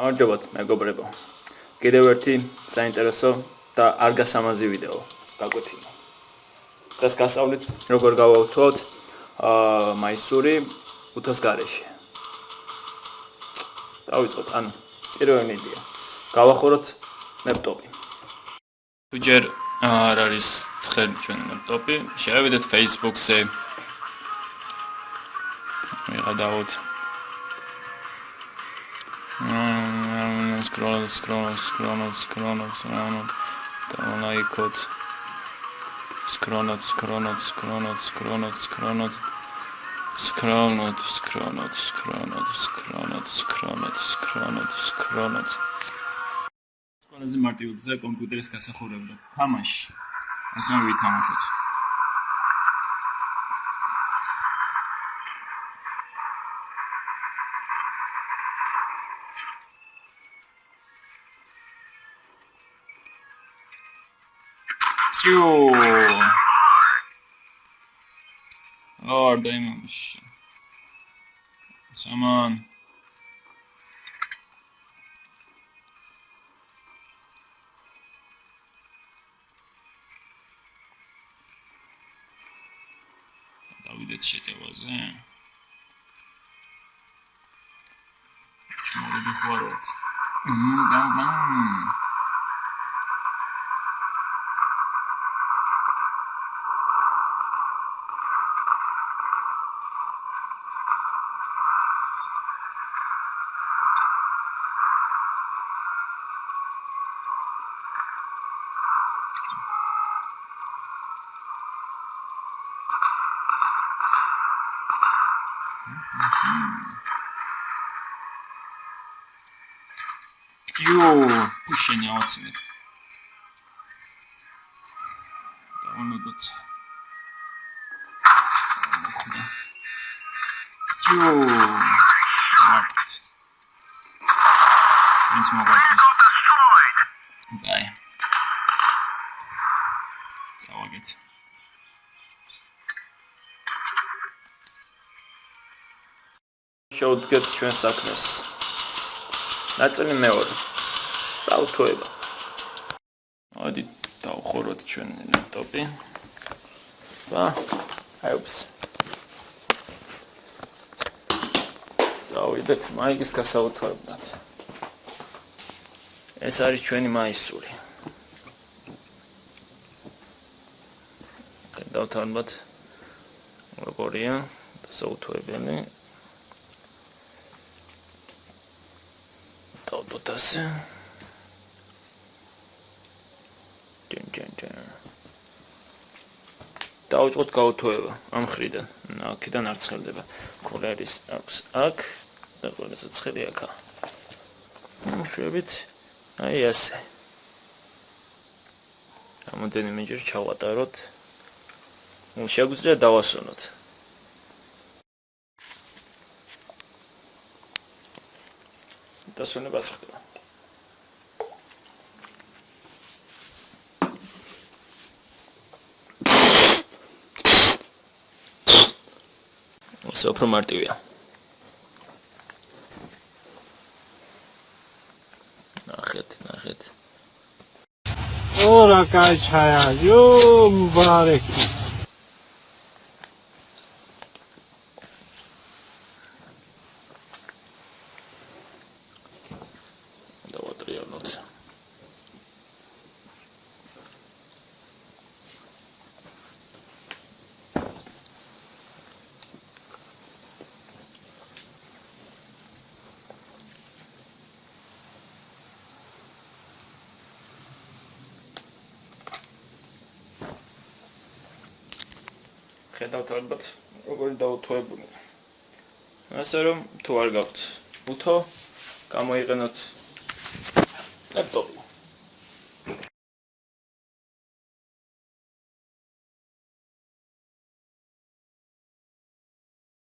გამარჯობათ მეგობრებო. კიდევ ერთი საინტერესო და არ გასამაზი ვიდეო გაგვექნა. დღეს გასავლით როგორ გავავთვალოთ მაისური უთოს გარეშე. დავიწყოთ, ანუ პირველი იდეა. გავახუროთ ლეპტოპი. თუ ჯერ არ არის ცხელი ჩვენი ლეპტოპი, შევიდეთ Facebook-ზე. ვიღადავთ scroll, don't like it. Scroll. ყველაზე მარტივი გზა კომპიუტერის გასახურებლად. თამაში. ასე ვითამაშოთ. Oh, diamonds. Saman. Davidet შეტევაზე. ჩმოვიდი ხوارოთ. Pushing out with download Bye. Შევდგეთ ჩვენ საქმეს. ნაწილი მეორე. დავთოება. მოდი დავხუროთ ჩვენი ლეპტოპი. და აიობს. წავიდეთ მაიკის გასაუთოებლად. ეს არის ჩვენი მაისური. დავთვალოთ როგორია გასაუთოებელი. დავდოთ დავიწყოთ გაუთოება ამ ხრიდან. აქედან არ ცხელდება. კოლერის აქვს აქ და ყველაზე ცხელი აქა. შვებით აი ასე. რამდენიმეჯერ ჩავატაროთ. შეგვიძლია დავასვენოთ. დასვენება ხდება. ასე უფრო მარტივია. ნახეთ. ორა კაჩაია, იო მუბარეკი. დავატრიალოთ. ხედავთ ალბათ როგორი დაუთოებული. ასე რომ თუ არ გაქვთ უთო, გამოიყენოთ ლეპტოპი.